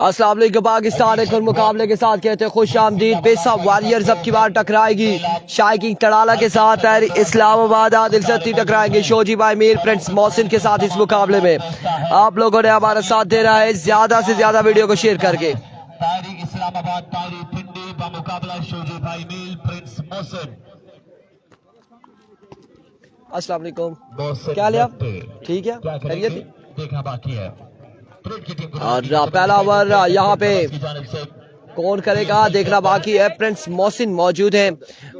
अस्सलाम वालेकुम। पाकिस्तान एक और मुकाबले के साथ कहते हैं खुश आमदीद। बेसा वॉरियर्स अब की बार टकराएगी शाइकिंग तड़ाला के साथ। इस्लामाबाद आदिल सत्ती टकराएंगे शोजी भाई मीर प्रिंस मोहसिन के साथ इस मुकाबले में। आप लोगों ने हमारा साथ देना है ज्यादा से ज्यादा वीडियो को शेयर करके। इस्लामाबाद मुकाबला शोजी भाई मीर प्रिंस मोहसिन। अस्सलाम वालेकुम, क्या लिया? ठीक है, खैरियत? देखना बाकी है। और पहला ओवर यहाँ पे कौन करेगा देखना बाकी है। प्रिंस मोहसिन मौजूद है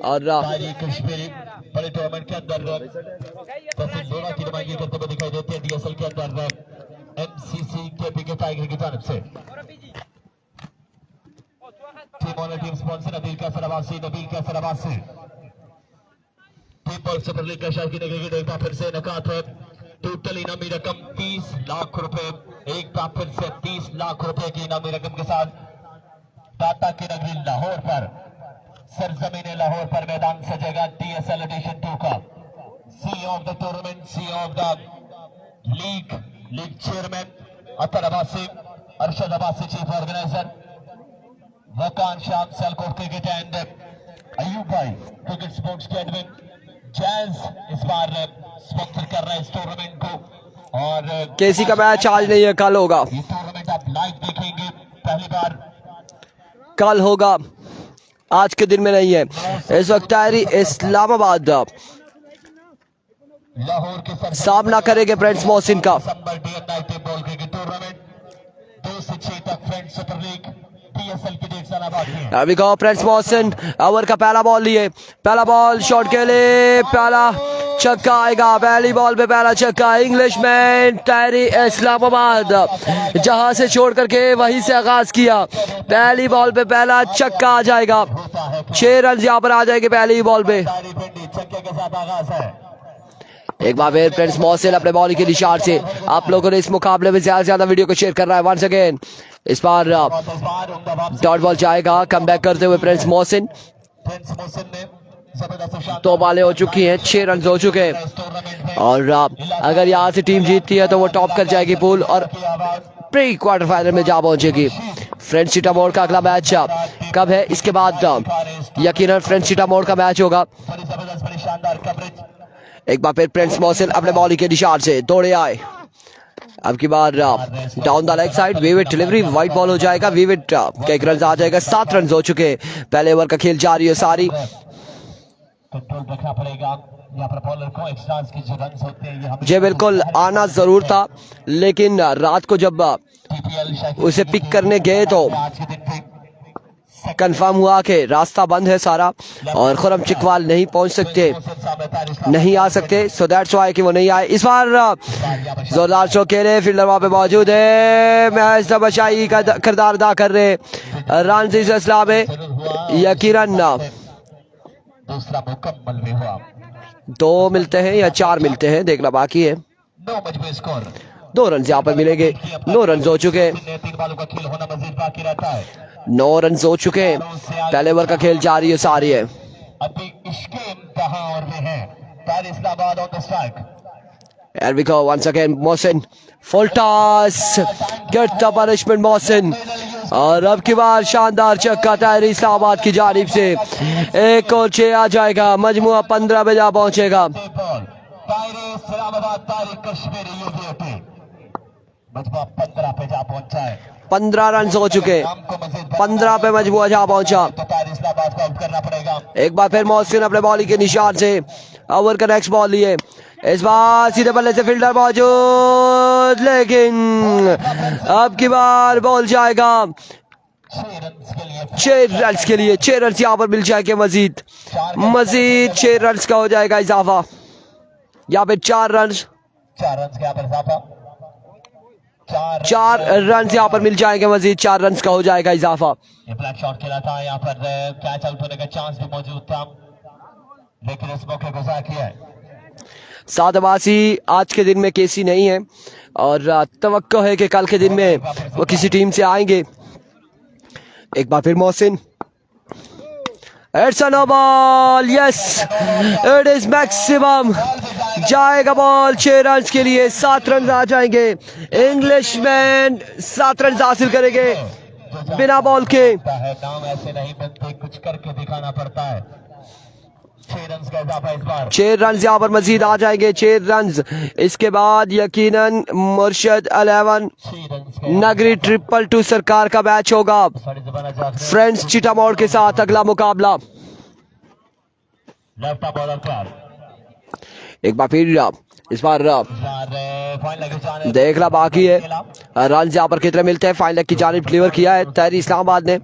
और बड़े टूर्नामेंट के अंदर की नुमाइंदगी करते हुए दिखाई देते हैं डीएसएल के अंदर एमसीसी के टाइगर की जानब से। टीम स्पॉन्सर नबील कैसर अब्बासी। टीम सुपर लीग का शायद एक बार फिर से नकात है। टोटल इनामी रकम 30 लाख रुपए। एक बार फिर से 30 लाख रुपए की इनामी रकम के साथ टाटा की नगरी लाहौर पर सरजमीन लाहौर पर मैदान सजेगा डीएसएल एडिशन 2 का। CEO of the tournament, CEO of the league chairman Athar Abbasi, Arshad Abbasi chief organizer, वकान शाम सियालकोट क्रिकेट एंड अयूब भाई क्रिकेट स्पोर्ट्स के एडमिन, जैज इस बार स्पॉन्सर कर रहा है इस टूर्नामेंट को। और केसी का मैच आज नहीं है, कल होगा। ये टूर्नामेंट आप लाइव देखेंगे पहली बार, कल होगा, आज के दिन में नहीं है। इस वक्त टायरी इस्लामाबाद लाहौर के सामना करेंगे प्रिंस मोहसिन का। बॉल क्रिकेट टूर्नामेंट 2 से 6 तक फ्रेंड्स सुपर लीग डीएसएल की डेट सारा बाकी है। अभी कहो प्रिंस मोहसिन ओवर का पहला बॉल लिए, पहला बॉल शॉट के लिए पहला छक्का आएगा। पहली बॉल पे पहला छक्का। इंग्लिशमैन टायरी इस्लामाबाद जहां से छोड़ करके वहीं से आगाज किया। पहली बॉल पे पहला छक्का आ जाएगा। 6 रन यहाँ पर आ जाएंगे पहली बॉल पे। छक्के के साथ आगाज है। एक बार फिर प्रिंस मोहसिन अपने बॉलिंग के निशान से। आप लोगों ने इस मुकाबले में ज्यादा से ज्यादा वीडियो को शेयर करना है। वंस अगेन इस बार डॉट बॉल जाएगा। कम बैक करते हुए प्रिंस मोहसिन। 2 बॉलें हो चुकी हैं, 6 रन हो चुके हैं और अगर यहाँ से टीम जीतती है तो वो टॉप कर जाएगी पूल और प्री क्वार्टर फाइनल में जा पहुंचेगी। फ्रेंच सीटामोड़ का अगला मैच कब है? इसके बाद यकीनन फ्रेंच सीटामोड़ का मैच होगा। एक बार फिर प्रिंस मोहसिन अपने बॉलिंग के निशान से दौड़े आए। अब की बार down the leg side vivid delivery, white ball हो जाएगा। विविड के 1 रन आ जाएगा। 7 रन हो चुके। पहले ओवर का खेल जारी है सारी। कंट्रोल रखना पड़ेगा यहाँ पर बॉलर को। एक्स्ट्रास की जो रन्स होते हैं ये जी बिल्कुल आना जरूर था, लेकिन रात को जब उसे पिक करने गए तो कंफर्म हुआ कि रास्ता बंद है सारा और खुरम चिकवाल नहीं पहुंच सकते, नहीं आ सकते। सो दैट्स व्हाई कि वो नहीं आए। इस बार जोरदार चौके फील्डर वहां पे मौजूद है। मैच तबाशाई का किरदार अदा कर रहे रन से सिलसिला में यकीनन दूसरा मुकम्मल भी हुआ। 2 मिलते हैं या 4 मिलते हैं देखना बाकी है। 9 मजबूत स्कोर, 2 रन यहाँ पर मिलेंगे। 9 रन हो चुके। 3 बालों का खेल होना मजीद बाकी रहता है। 9 रन हो चुके हैं। पहले ओवर का खेल जारी है सारी है। अभी इसके इम्तिहान और भी है। Tyre Islamabad on the strike. Here we go once again. Mohsin full toss, get the punishment Mohsin. और अब की बार शानदार छक्का टायर इस्लामाबाद की जानिब से। 1 और 6 आ जाएगा। मजमुआ 15 पे जा पहुंचेगा। टायर इस्लामाबाद तारिक कश्मीरी यूपी मजमुआ 15 पे जा पहुंचा है। 15 रन हो चुके। 15 पे मजमुआ जा पहुंचा। तो टायर इस्लामाबाद को आउट करना पड़ेगा। एक बार फिर मोहसिन अपने बॉलिंग के निशान से ओवर का नेक्स्ट बॉल लिए। इस बार सीधे बल्ले से फील्डर मौजूद, लेकिन अब की बार बॉल जाएगा 6 रन के लिए। 6 रन यहाँ पर मिल जाएंगे मजीद 6 रन का हो जाएगा इजाफा। यहाँ पे 4 रन, 4 रन यहाँ पर मिल जाएंगे मजीद। 4 रन का हो जाएगा इजाफा। ये ब्लैक शॉट खेला था, यहाँ पर कैच आउट होने का चांस भी मौजूद था, लेकिन इस मौके को ज़ाया किया है। साद अब्बासी आज के दिन में केसी नहीं है और तवक्को है कि कल के दिन में वो किसी टीम से आएंगे। एक बार फिर Mohsin, it's a no ball, yes it is maximum जाएगा बॉल 6 रन के लिए, 7 रन आ जाएंगे। इंग्लिशमैन 7 रन हासिल करेंगे बिना बॉल के। नाम ऐसे नहीं बनते, कुछ करके दिखाना पड़ता है। 6 रन का इजाफा इस बार। 6 रन यहाँ पर मजीद आ जाएंगे, 6 रन। इसके बाद यकीनन मुर्शद 11 नगरी 222 सरकार का मैच होगा। फ्रेंड्स चिटामोड़ के साथ अगला मुकाबला। लेफ्ट बॉलर तैयार, एक बार फिर इस बार देखना बाकी है रन यहाँ पर कितने मिलते हैं। फाइनल की जानिब डिलीवर किया है तहरी इस्लामाबाद ने,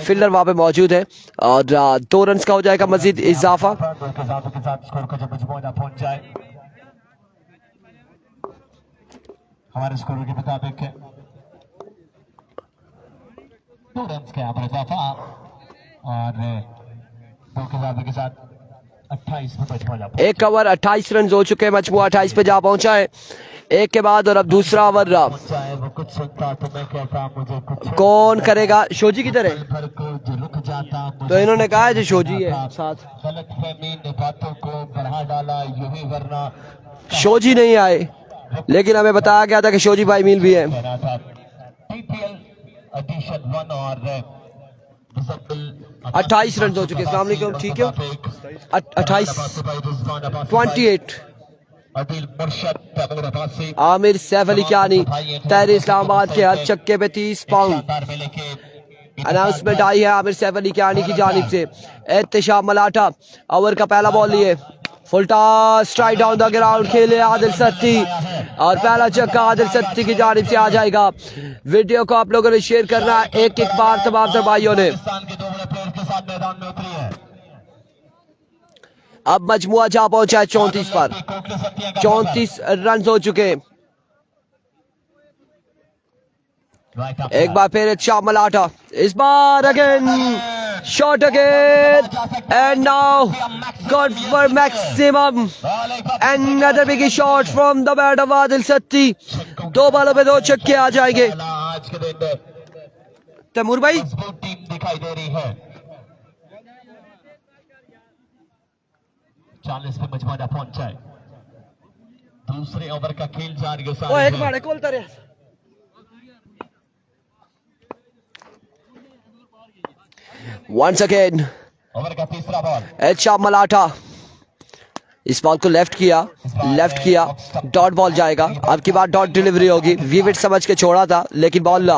फील्डर वहां पे मौजूद है और 2 रन का हो जाएगा मजीद इजाफा। हमारे स्कोर के मुताबिक 2 रन का यहाँ पर इजाफा और 2 के साथ 28 पे पहुंचा। एक ओवर 28 रन हो चुके हैं, मजमूआ 28 पे जा पहुंचा है। एक के बाद और अब दूसरा ओवर वो कुछ सुनता तो मैं कहता मुझे कुछ कौन करेगा। शोजी किधर है? भर को जो रुक जाता, तो इन्होंने कहा है जो शोजी है साथ। गलतफहमी ने बातों को बढ़ा डाला, यूं वरना शोजी नहीं आए, लेकिन हमें बताया गया था कि शोजी भाई मील भी है। कहना था। PPL एडिशन 1 और 28 रन हो चुके। अस्सलाम वालेकुम, ठीक है 28 28। आमिर सैफ अली कियानी तहरी इस्लामाबाद के हर चक्के पे 30 पाउंड अनाउंसमेंट आई है आमिर सैफ अली कियानी की जानिब से। एहतशाम मलाठा ओवर का पहला बॉल लिए, full toss strike down the ground खेले आदिल सत्ती और पहला छक्का आदिल सत्ती की जानिब से आ जाएगा। वीडियो को आप लोगों ने शेयर करना है एक एक बार तमाम भाइयों ने। अब मजमुआ जा पहुंचा है 34 पर, 34 रन हो चुके। एक बार फिर शाम मलाठा, इस बार again shot again and now gone for maximum another big shot from the bat of Adil Satti. 2 बॉलों पे 2 छक्के आ जाएंगे। तैमूर भाई दिखाई दे रही है। 40 पे मजमूआ पहुंचा है। दूसरे ओवर का खेल जारी है। एक बार खोलता रहे। Once again ओवर का तीसरा बॉल, एचा मलाठा इस बॉल को लेफ्ट किया डॉट बॉल जाएगा। अब की बार डॉट डिलीवरी होगी। विविट समझ के छोड़ा था लेकिन बॉल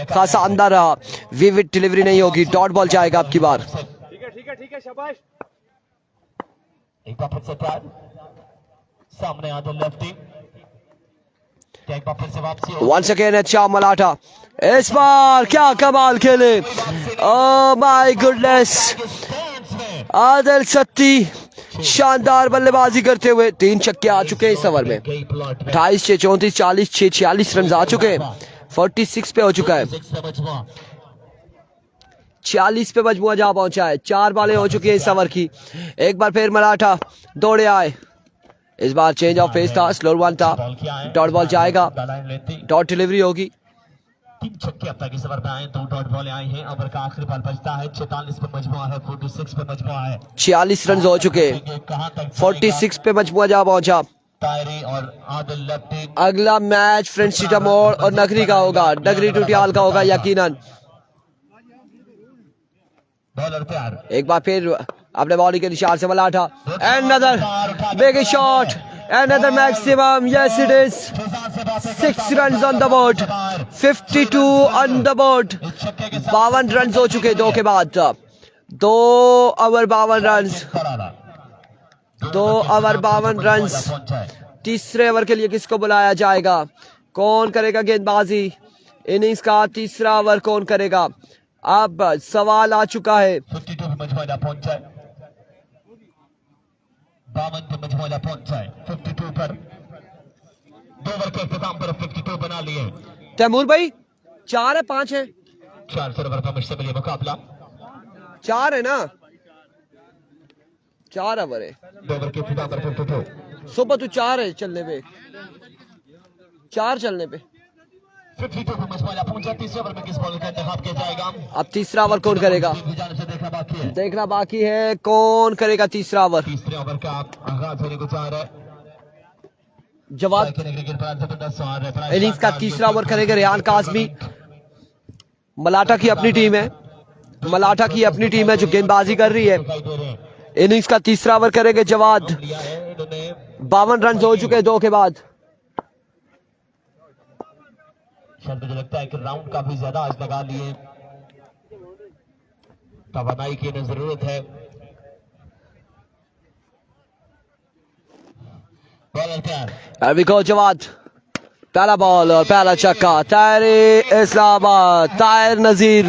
खासा अंदर रहा। विविट डिलीवरी नहीं होगी, डॉट बॉल जाएगा अब की बार। ठीक है शाबाश। एक बार फिर से तैयार, सामने आदल लेफ्टी, एक बार फिर से वापसी। Once again एचा मलाठा, इस बार क्या कमाल खेले। Oh my goodness, Adil Satti शानदार बल्लेबाजी करते हुए 3 छक्के आ चुके हैं इस ओवर में। 28 6 34 40 6 46 रन आ चुके हैं। 46 पे हो चुका है, 46 पे मजमुआ जा पहुंचा है। 4 बॉलें हो चुकी है इस ओवर की। एक बार फिर मराठा दौड़े आए। इस बार चेंज ऑफ पेस था, स्लोर वन था, डॉट बॉल जाएगा, डॉट डिलीवरी होगी। 3 छक्के अब तक इस ओवर में आए, 2 डॉट बॉलें आई हैं। ओवर का आखिरी बॉल बचता है। 46 पे मजमुआ है, 46 पे मजमुआ है। 46 रन हो चुके, 46 पे मजमुआ जा पहुंचा। तायरी और आदिल लेफ्टी। अगला मैच फ्रेंड्स चिटामोड़ और नगरी का होगा, नगरी टूटियाल का होगा यकीनन। बॉलर तैयार, एक बार फिर अपने बॉडी के निशान से मलाठा, another big shot, another maximum, yes it is, 6 runs on the board, 52 on the board। 52 run हो चुके 2 के बाद, 2 ओवर 52 रन, 2 ओवर 52 रन। तीसरे ओवर के लिए किसको बुलाया जाएगा, कौन करेगा गेंदबाजी इनिंग्स का तीसरा ओवर कौन करेगा। अब सवाल आ चुका है। 52 पे मजमुआ पहुंचा है, 52 पे मजमुआ पहुंचा है। 52 पर 2 ओवर के इख्तिताम पर 52 बना लिए। तैमूर भाई 4 है 5 है? 4 ओवर का मुश्तमिल ये मुकाबला। 4 है ना, 4 ओवर है। 2 ओवर के इख्तिताम पर 52। सुबह तो 4 है चलने पे, 4 चलने पे। 52 पे मजमुआ पहुंचा। तीसरे ओवर में किस बॉलर का इंतखाब किया जाएगा। अब तीसरा ओवर कौन करेगा, देखना बाकी है, देखना बाकी है कौन करेगा तीसरा ओवर। तीसरे ओवर का आगाज होने को चाह रहा है। जवाद इनिंग्स का तीसरा ओवर करेंगे रेहान कासमी। मलाटा की अपनी टीम है, मलाटा की अपनी टीम है जो गेंदबाजी कर रही है। इनिंग्स का तीसरा ओवर करेंगे जवाद। 52 रन हो चुके हैं 2 के बाद। शायद मुझे लगता है कि राउंड काफी ज्यादा आज लगा लिए, तवानाई की इन्हें जरूरत है। बॉलर तैयार, Here we go, जवाद। पहला बॉल और पहला छक्का। ताहिर इस्लामाबाद, ताहिर नजीर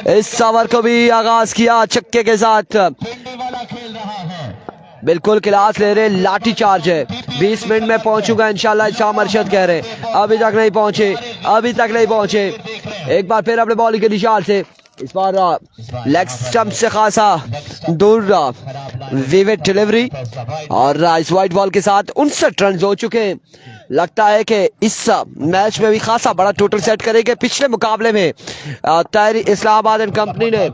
इस ओवर को भी आगाज किया छक्के के साथ। पिंडी वाला खेल रहा है, बिल्कुल क्लास ले रहे, लाठी चार्ज है। 20 मिनट में पहुंचूंगा इंशाल्लाह, शाम अरशद कह रहे। अभी तक नहीं पहुंचे, अभी तक नहीं पहुंचे। एक बार फिर अपने बॉलिंग के निशान से, इस बार लेग स्टंप से खासा दूर विविड डिलीवरी और इस वाइट बॉल के साथ 59 रन हो चुके हैं। लगता है कि इस मैच में भी खासा बड़ा टोटल सेट करेंगे। पिछले मुकाबले में ताहिर इस्लामाबाद एंड कंपनी ने,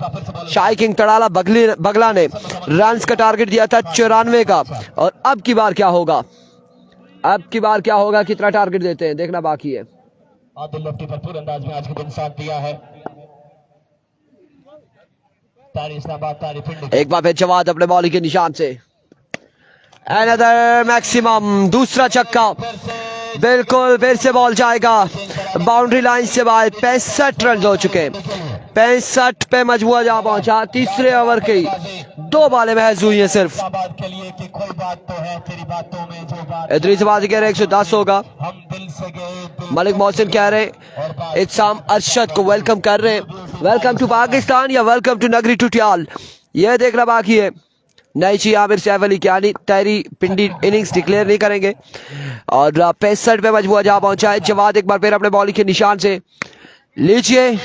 शाही किंग तड़ाला बगला ने रन्स का टारगेट दिया था 94 का। और अब की बार क्या होगा, अब की बार क्या होगा, कितना टारगेट देते हैं देखना बाकी है। आदिल लफ्टी भरपूर अंदाज में आज के दिन साथ दिया है। तारिक इस्लामाबाद, तारिक पिंडी, एक बार फिर जवाद अपने बॉलिंग के निशान से। अनदर मैक्सिमम, दूसरा छक्का। बिल्कुल फिर से बॉल जाएगा बाउंड्री लाइन से बाहर। 65 रन हो चुके, 65 पे मजबूर जा पहुंचा। तीसरे ओवर की 2 बॉलें महज हुई हैं सिर्फ। इस्लामाबाद के लिए कि कोई बात तो है तेरी बातों में, जो बात इतनी बात कह रहे 110 होगा। हम दिल से गए, मलिक मोहसिन कह रहे इत्साम अरशद को वेलकम कर रहे, वेलकम टू पाकिस्तान या वेलकम टू नगरी टुटियाल, यह देखना बाकी है। नहीं चाहिए आमिर सैफ अली क्यानी, ताहिर पिंडी इनिंग्स डिक्लेयर नहीं करेंगे। और 65 पे मजबूर जा पहुंचा है जवाद। एक बार फिर अपने बॉलिंग के निशान से लीजिए,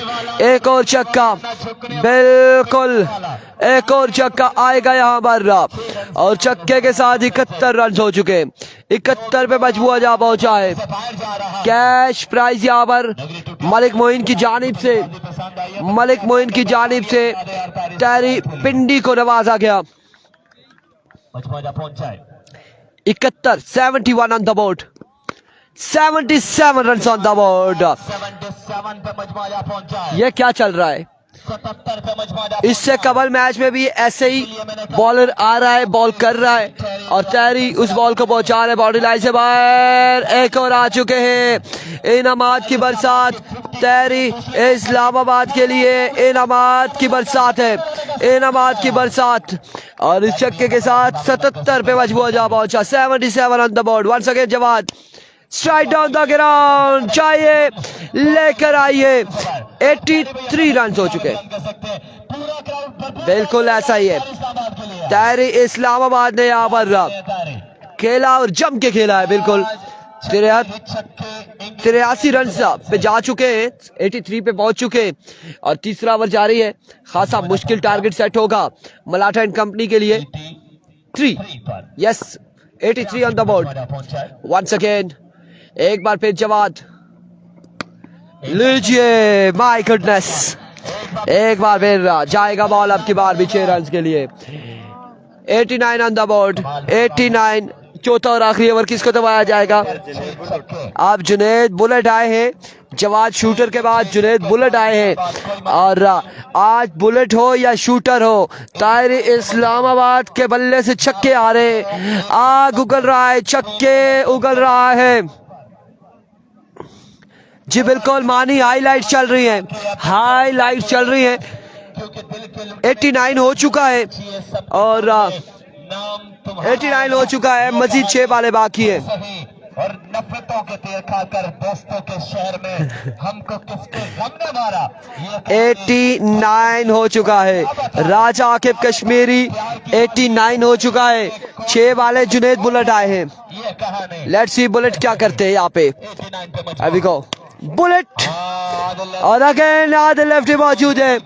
एक और छक्का। बिल्कुल एक और छक्का आएगा यहाँ पर और छक्के के साथ 71 रन हो चुके। 71 पे मजबूर जा पहुंचा है। कैश प्राइज यहाँ पर मलिक मोइन की जानिब से, मलिक मोइन की जानिब से ताहिर पिंडी को नवाजा गया। मजमूजा पहुंचा है 71, 71 on the board, 77 run on the board. 77 पे मजमूजा पहुंचा है, ये क्या चल रहा है? 77 पे मजमूजा। इससे कबल मैच में भी ऐसे ही बॉलर आ रहा है, बॉल कर रहा है और ताहिर उस बॉल को पहुंचा रहे बाउंड्री लाइन से बाहर। एक और आ चुके हैं। इनामात की बरसात ताहिर इस्लामाबाद के लिए, इनामात की बरसात है, इनामात की बरसात। और इस छक्के के साथ 77 पे मजबूर जा पहुंचा। 77 on the board. Once again Jawad, strike down the ground, चाहिए लेकर आइए। 83 रन हो चुके। बिल्कुल ऐसा ही है, ताहिर इस्लामाबाद ने यहाँ पर खेला और जम के खेला है। बिल्कुल 83 रन पे जा चुके हैं, 83 पे पहुंच चुके हैं और तीसरा ओवर जारी है। खासा मुश्किल टारगेट सेट होगा मलाटा एंड कंपनी के लिए। 3, yes 83 on the board. Once again एक बार फिर जवाद, लीजिए, माय गुडनेस। एक बार फिर जाएगा बॉल, अब की बार भी 6 रन के लिए। 89 ऑन द बोर्ड, 89। चौथा और आखिरी ओवर किसको दबाया जाएगा? अब जुनेद बुलेट आए हैं, जवाद शूटर के बाद जुनेद बुलेट आए हैं। और आज बुलेट हो या शूटर हो, ताहिर इस्लामाबाद के बल्ले से छक्के आ रहे, आग उगल रहा है, छक्के उगल रहा है। जी बिल्कुल मानी, हाईलाइट चल रही है, हाईलाइट चल रही है। 89 हो चुका है और 89 हो चुका है, मजीद 6 बालें बाकी है। और नफरतों के तेल खाकर दोस्तों के शहर में हमको किसके गम ने मारा। 89 हो चुका है। राजा आकिब कश्मीरी 89 हो चुका है। 6 बाले जुनेद बुलेट आए हैं। ये कहानी लेट्स सी बुलेट क्या करते हैं यहाँ पे। 89 पे अभी को बुलेट और अगेन आदिल लेफ्टी मौजूद है।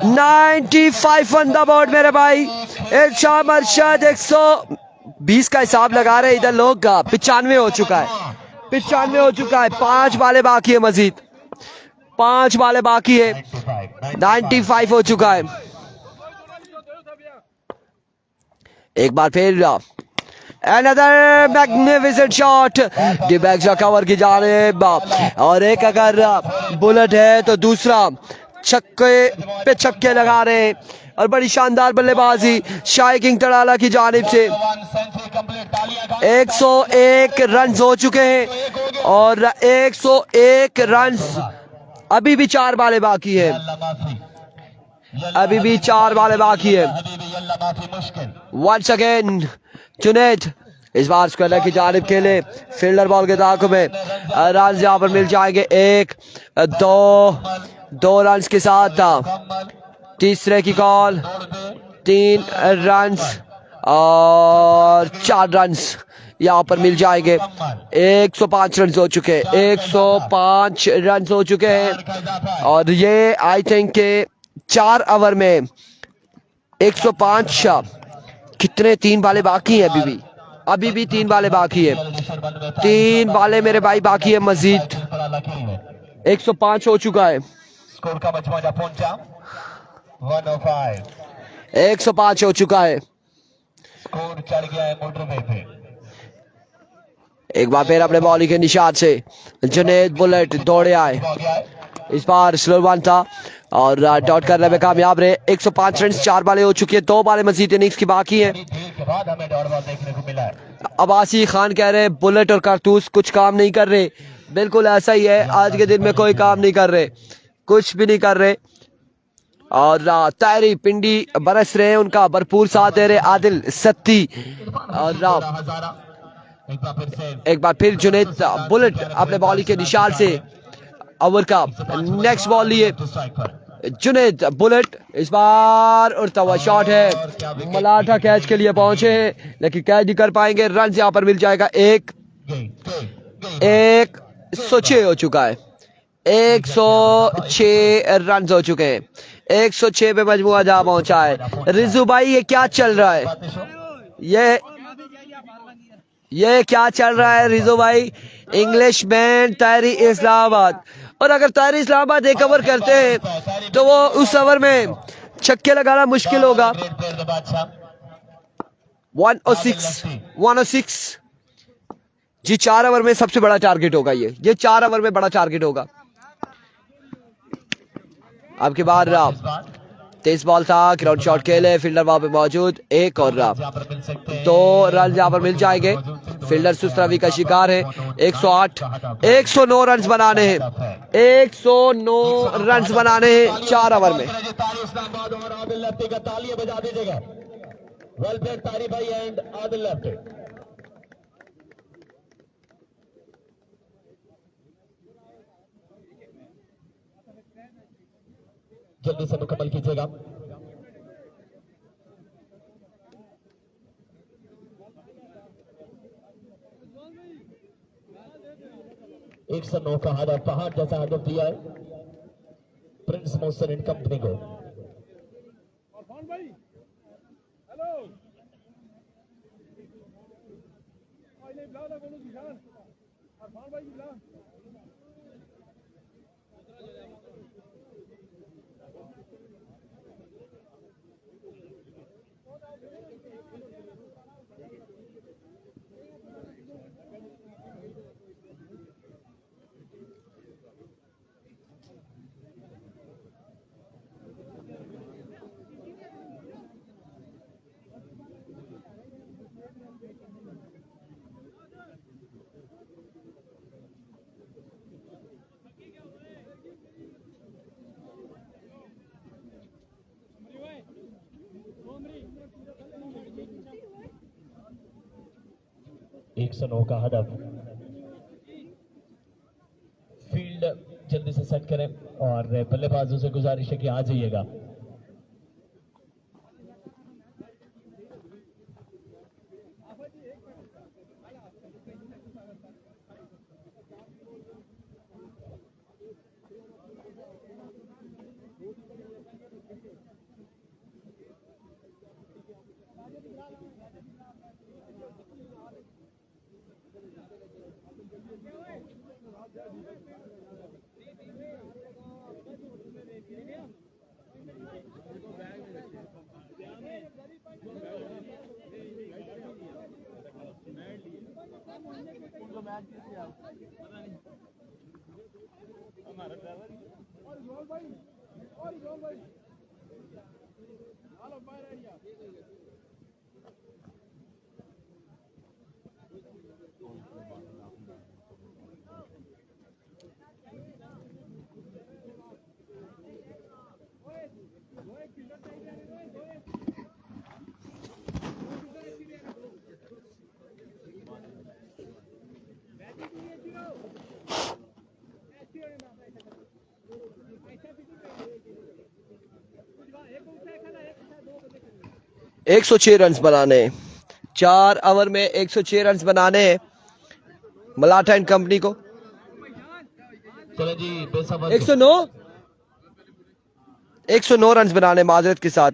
95 ऑन द बोर्ड मेरे भाई। इरशाद अरशद 120 का हिसाब लगा रहे इधर लोग। 95 हो चुका है, 95 हो चुका है। 5 बाले बाकी है, मजीद 5 बाले बाकी है। 95 हो चुका है। एक बार फिर Another magnificent shot. डी बैक्स कवर की जानिब और एक अगर बुलेट है तो दूसरा छक्के पे छक्के लगा रहे और बड़ी शानदार बल्लेबाजी शाही किंग तड़ाला की जानिब से। 101 रन हो चुके हैं और 101 रन अभी भी 4 बालें बाकी है, अभी भी 4 बालें बाकी है। वंस अगेन जुनैद इस बार स्क्वायर की जानिब खेले, फील्डर बॉल के दाखों में रन यहाँ पर मिल जाएंगे। 2 रन के साथ तीसरे की कॉल, 3 रन और 4 रन यहाँ पर मिल जाएंगे। 105 रन हो चुके हैं, 105 रन हो चुके हैं और ये आई थिंक के 4 ओवर में 105 कितने 3 बालें बाकी हैं, अभी भी 3 बालें बाकी है, 3 बालें मेरे भाई बाकी है मजीद। 105 हो चुका है, स्कोर का मजमूआ पहुंचा 105, 105 हो चुका है। स्कोर चढ़ गया है मोटरवे पे। एक बार फिर अपने बॉलिंग के निशान से जुनैद बुलेट दौड़े आए, इस बार स्लो वन था और डॉट करने में कामयाब रहे। 105 रन, 4 बालें हो चुकी है, 2 बालें मजीद इनिंग्स की बाकी है। बाद हमें डॉट बॉल देखने को मिला है। अब्बासी खान कह रहे बुलेट और कारतूस कुछ काम नहीं कर रहे, बिल्कुल ऐसा ही है, आज के दिन में कोई काम नहीं कर रहे, कुछ भी नहीं कर रहे और तायरी पिंडी बरस रहे हैं, उनका भरपूर साथ दे रहे आदिल सत्ती और एक बार फिर जुनैद बुलेट अपने बॉलिंग के निशान से ओवर का नेक्स्ट बॉल लिए। जुनैद बुलेट इस बार उड़ता हुआ शॉट है, मलाठा कैच के लिए पहुंचे हैं लेकिन कैच नहीं कर पाएंगे। रन यहाँ पर मिल जाएगा 106 हो चुका है, 106 रन हो चुके हैं, 106 पे मजमुआ जहाँ पहुंचा है। रिजू भाई ये क्या चल रहा है, ये क्या चल रहा है रिजू भाई? इंग्लिश मैन तायरी इस्लामाबाद, और अगर तायरी इस्लामाबाद एक ओवर करते हैं तो वो उस ओवर में छक्के लगाना मुश्किल होगा। 106 जी 4 ओवर में सबसे बड़ा टारगेट होगा, ये 4 ओवर में बड़ा टारगेट होगा। अब के बाद 23 बॉल था, ग्राउंड शॉट खेले, फील्डर वहां पे मौजूद, 1 और 2 रन यहाँ पर मिल जाएंगे। फील्डर सुस्त रवि का शिकार है। 108 109 रन बनाने हैं, 109 रन बनाने हैं 4 ओवर में। जल्दी से मुकम्मल कीजिएगा। एक 109 का हदफ, पहाड़ जैसा हदफ दिया है प्रिंस मोहसिन एंड कंपनी को। एक 109 का हदफ। फील्ड जल्दी से सेट करें और बल्लेबाजों से गुजारिश है कि आ जाइएगा। 106 रन बनाने, 4 ओवर में 106 रन बनाने हैं मलाठा एंड कंपनी को। चले जी पेशा 109 रन बनाने माजरत के साथ।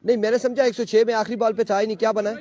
नहीं मैंने समझा 106 में आखिरी बॉल पे था ही नहीं, क्या बना है?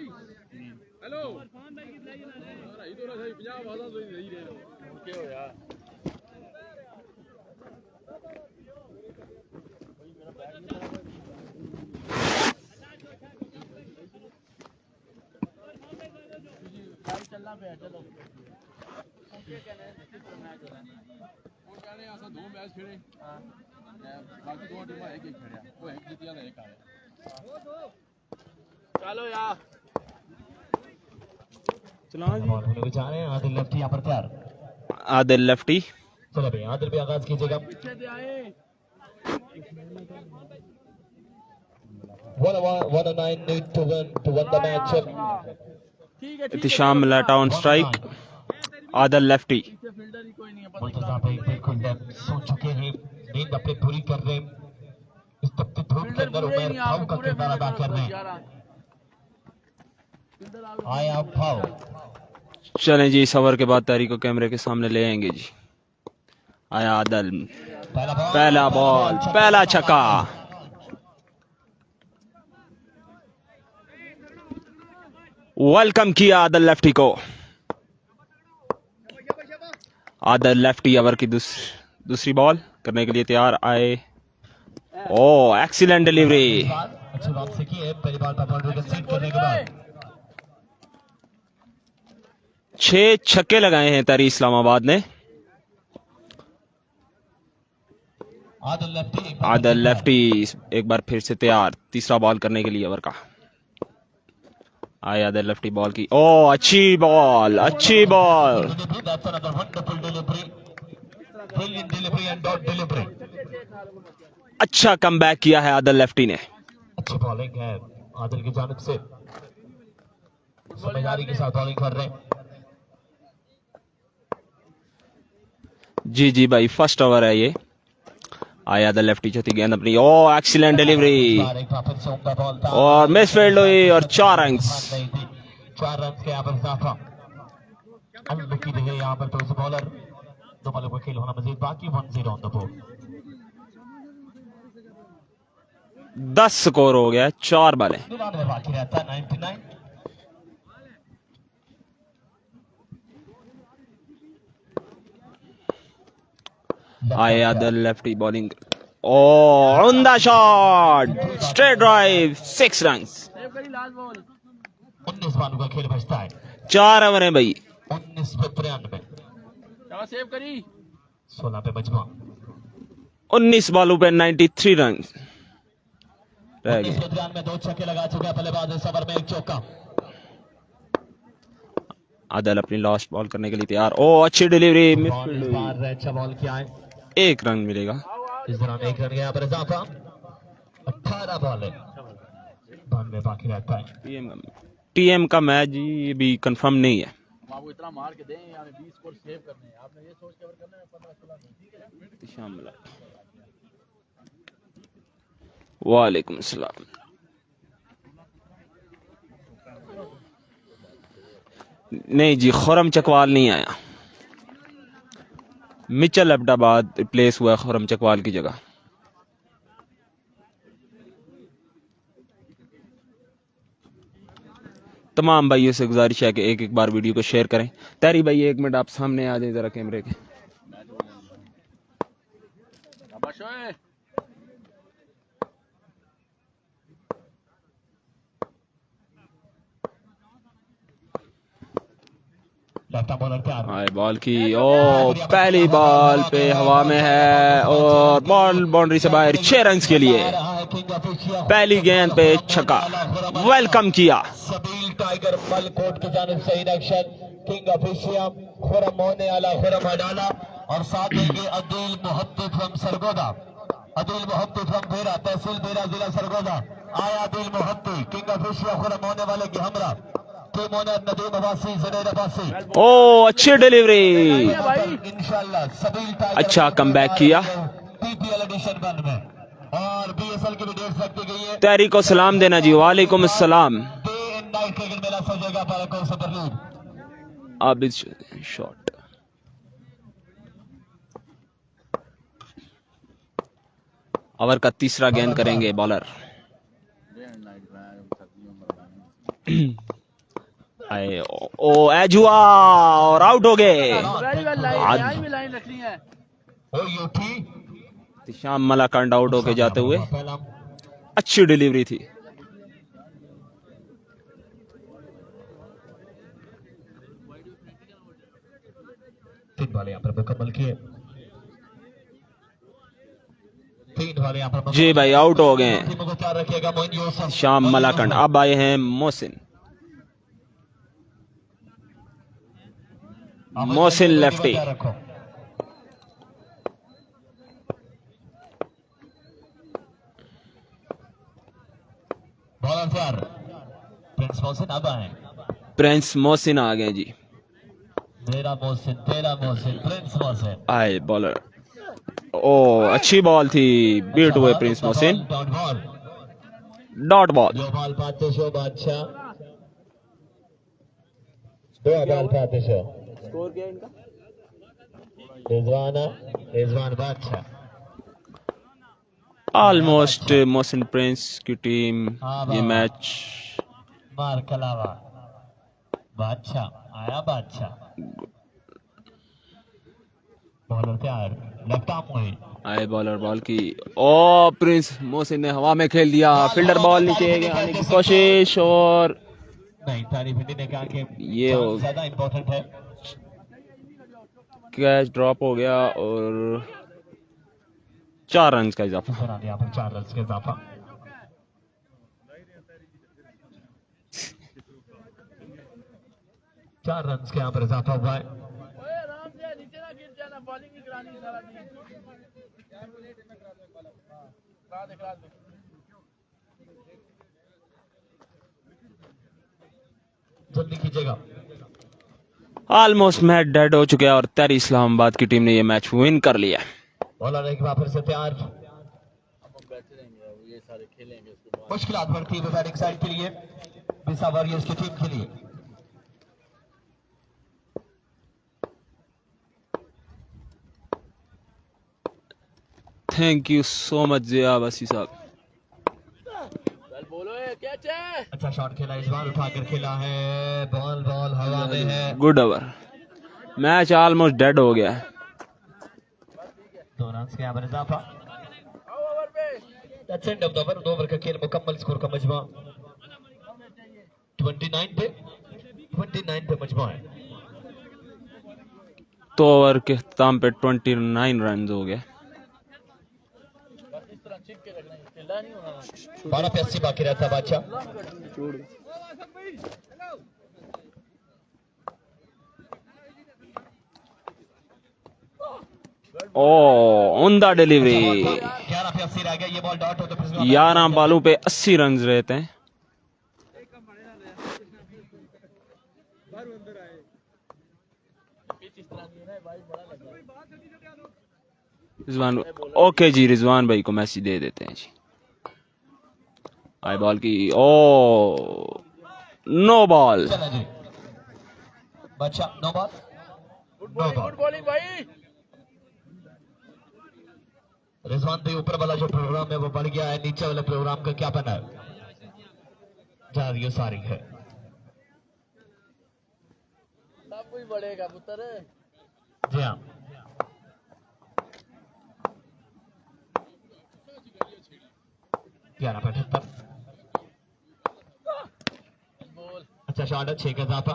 चलो यार बॉल होने को जा रहे हैं। आदिल लेफ्टी यहाँ पर तैयार। आदिल लेफ्टी। चलो भाई आदिल भी आगाज कीजिएगा। 109 need to win the match. Ihtisham Malata on strike. Adil lefty. Murtaza भाई बिल्कुल सोच चुके हैं, नींद अपनी पूरी कर रहे हैं। इस तपती धूप के अंदर उमर भाव का किरदार अदा कर रहे हैं। आया भाव। चलें जी, इस ओवर के बाद तारीख को कैमरे के सामने ले आएंगे जी। आया आदिल, पहला बॉल, पहला छक्का। वेलकम किया आदिल लेफ्टी को। आदिल लेफ्टी ओवर की दूसरी बॉल करने के लिए तैयार आए। ओ एक्सीलेंट डिलीवरी। अच्छी बात से की है, पहली बार पर बाउंड्री कंसीड करने के बाद 6 छक्के लगाए हैं तारी इस्लामाबाद ने। आदिल लेफ्टी एक बार फिर से तैयार, तीसरा बॉल करने के लिए ओवर का। आया आदिल लेफ्टी बॉल की। ओ अच्छी बॉल, अच्छी बॉल। अच्छा कमबैक किया है आदिल लेफ्टी ने। अच्छी बॉलिंग है आदिल की जानिब से, समझदारी के साथ बॉलिंग कर रहे हैं। जी जी भाई, फर्स्ट ओवर है ये। आया आदिल लेफ्टी चौथी गेंद अपनी। ओ एक्सीलेंट डिलीवरी और मिस फील्ड हुई और 4 रन। 4 रन के यहाँ पर इजाफा। अनलकी रहे यहाँ पर पेस बॉलर। 2 बॉलों का खेल होना मजीद बाकी। 1-0 ऑन द बोर्ड। 10 स्कोर हो गया, 4 बॉलें। 99 बाकी रहता है। 99। आए आदिल लेफ्टी बॉलिंग। ओ उम्दा शॉट, स्ट्रेट ड्राइव, 6 रन। 19 बॉलों का खेल बचता है। 4 ओवर है भाई। 19 पे 93। 16 पे मजमू। 19 बॉलों पे 93 रन रह गए। 19 में 2 छक्के लगा चुका है बल्लेबाज, इस ओवर में 1 चौका। आदिल अपनी लास्ट बॉल करने के लिए तैयार। ओ अच्छी डिलीवरी, मिस बॉल इस बार अच्छा बॉल किया है। 1 रन मिलेगा। इस दौरान 1 रन का यहाँ पर इजाफा। 18 बॉल है, 92 बाकी रहता है। टीएम का मैच जी अभी कंफर्म नहीं है। आपको इतना मार के दें, यानी 20 स्कोर सेव करने हैं, आपने ये सोच के ओवर करने में 15-16 नहीं, ठीक है। शामिल। वालेकुम सलाम। नहीं जी, खुरम चकवाल नहीं आया। मिचल अब्दाबाद रिप्लेस हुआ खुरम चकवाल की जगह। तमाम भाइयों से गुजारिश है कि एक एक बार वीडियो को शेयर करें। तारी भाई 1 मिनट आप सामने आ जाए जरा कैमरे के। लेफ्ट बॉलर तैयार हाय बॉल की ओ पहली बॉल पे हवा में है और बॉल बाउंड्री से बाहर 6 रन के लिए पहली गेंद पे छक्का वेलकम किया सबील टाइगर मलकोट की जानिब से इलेक्शन किंग ऑफिशिया खुरम मोने आला खुरम अडाला और साथ देंगे अदील मुहद्दिद फ्रॉम सरगोदा अदील मुहद्दिद फ्रॉम बेरा तहसील बेरा जिला सरगोदा आया अदील मुहद्दिद किंग ऑफिशिया खुरम होने वाले की हमरा टीम ओनर नदीम अब्बासी जुनैद अब्बासी ओ अच्छी डिलीवरी इंशाल्लाह सबील टाइगर अच्छा कमबैक किया पीपीएल एडिशन 1 में और बीएसएल की भी डेट रखी गई है तैरी को सलाम देना जी वालेकुम अस्सलाम डे एंड नाइट क्रिकेट मेला सजेगा पालकों super league Abid shot over का तीसरा गेंद करेंगे बॉलर ओ एजुआ और आउट हो गए लाइन रखनी है ओ यूटी श्याम मलाकंड आउट होके जाते हुए अच्छी डिलीवरी थी तीन वाले यहाँ पर मुकम्मल किए तीन वाले यहाँ पर जी भाई आउट हो गए टीमों को तैयार रखिएगा मोइन यूसुफ श्याम मलाकंड अब आए हैं मोहसिन मोहसिन लेफ्टी रखो बॉलर तैयार प्रिंस मोहसिन अब आए प्रिंस मोहसिन आ गए जी मेरा मोहसिन तेरा मोहसिन प्रिंस मोहसिन आए बॉलर ओ अच्छी बॉल थी बीट हुए Prince Mohsin dot ball dot ball दो बॉल पाते शो बादशाह दो बॉल पाते शो स्कोर क्या इनका रिजवान बादशाह ऑलमोस्ट मोहसिन प्रिंस की टीम ये मैच मार कलावा बादशाह आया बादशाह बॉलर तैयार लेफ्ट आर्म हुई आए बॉलर बॉल की ओ प्रिंस मोहसिन ने हवा में खेल दिया फील्डर बॉल नीचे आने की कोशिश और नहीं तारीफ ने कहा कि ये हो ज्यादा इंपॉर्टेंट है कैच ड्रॉप हो गया और 4 रन का इजाफा यहाँ पर 4 रन का इजाफा चार रन के यहाँ पर इजाफा हुआ है आराम से नीचे ना गिर जाना बॉलिंग ही करानी सारा दिन करा दे जल्दी कीजिएगा ऑलमोस्ट मैच डेड हो चुके हैं और तैरी इस्लामाबाद की टीम ने ये मैच विन कर लिया बॉलर एक बार फिर से तैयार हम बैठे रहेंगे ये सारे खेलेंगे उसके बाद मुश्किलात बढ़ती है बैटिंग साइड के लिए बिसा वॉरियर्स की टीम के लिए थैंक यू सो मच जिया वसी साहब चल बोलो ये कैच है अच्छा शॉट खेला इस बार उठाकर खेला है बॉल हवा में है good over match almost dead हो गया है 2 रन के यहाँ पर इजाफा ओवर पे touch end of the over 2 over का खेल मुकम्मल स्कोर का मजमा 29 पे मजमा है तो ओवर के अख्ताम पे 29 रन हो गए बस इस तरह चिप के रखना है चिल्ला नहीं होना 12 पे 80 बाकी रहता है बादशाह ओ उमदा डिलीवरी 11 पे 80 रह गया ये बॉल डॉट हो तो फिर 11 बॉलों पे 80 रन रहते हैं रिजवान ओके जी रिजवान भाई को मैसेज दे देते हैं जी आई बॉल की ओ नो बॉल चला जी बादशाह नो बॉल गुड बॉलिंग भाई रिजवान भाई ऊपर वाला जो प्रोग्राम है वो बढ़ गया है नीचे वाले प्रोग्राम का क्या बना है जारियो सारी है सब कुछ बढ़ेगा पुत्र जी हाँ ग्यारह 78 बोल अच्छा शॉट है 6 का इजाफा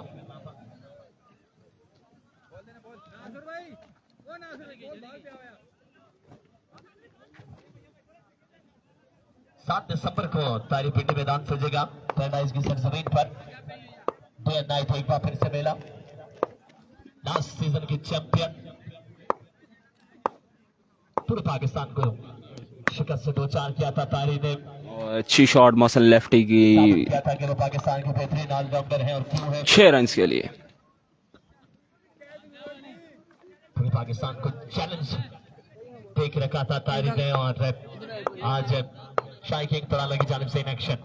सात दिसंबर को तारी पिंडी मैदान सजेगा पैराडाइज की सरजमीन पर। डे एंड नाइट एक बार फिर से मेला। लास्ट सीजन की चैंपियन पूरे पाकिस्तान को शिकस्त से 2-4 किया था तारी ने। और अच्छी शॉट मसल लेफ्टी की, किया था कि वो पाकिस्तान के बेहतरीन ऑलराउंडर हैं और क्यों है 6 रन के लिए। पूरे पाकिस्तान को चैलेंज देख रखा था तारी ने और आज शाही किंग तराला की जानिब से इन एक्शन।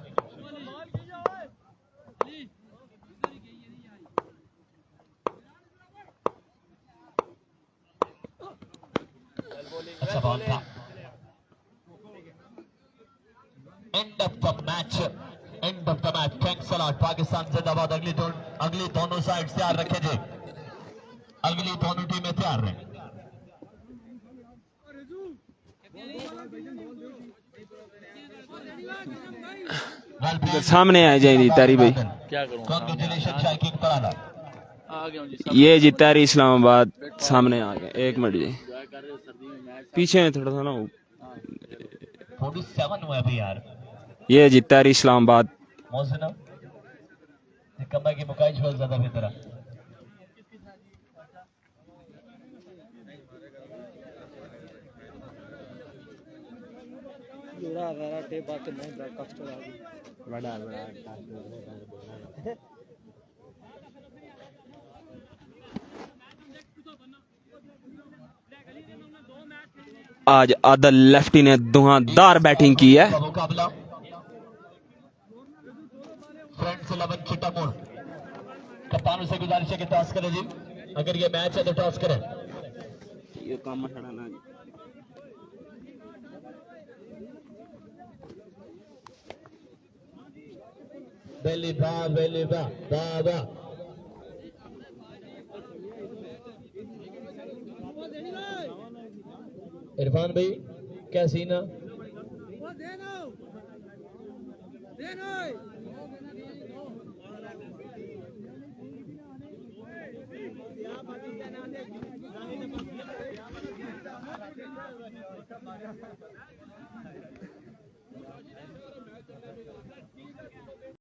अच्छा बॉल था। End of the match, end of the match. Thanks a lot. Pakistan जिंदाबाद। अगली दोनों साइड तैयार रखे जी, अगली दोनों टीमें तैयार रहे। सामने आ जाएगी तारी भाई। क्या करूँ? कांग्रेचुलेशन शाही किंग तराला। आ गया हूँ जी। ये जी तारी इस्लामाबाद सामने आ गया। 1 मिनट जी, एंजॉय कर रहे हो सर्दी में मैच। पीछे में थोड़ा सा ना। 47 हुआ अभी यार। ये जी तारी इस्लामाबाद। मोहसिन कम्बा की मुकाइज बहुत ज्यादा बेहतर है। आज आदल लेफ्टी ने धुआंधार बैटिंग की है। मुकाबला फ्रेंड्स 11 चिट्टा मोड़। कप्तानों से गुजारिश है कि टॉस करें जी, अगर ये मैच है तो टॉस करें। ये काम छड़ाना जी। बेली बा बा। इरफान भाई क्या सीन है?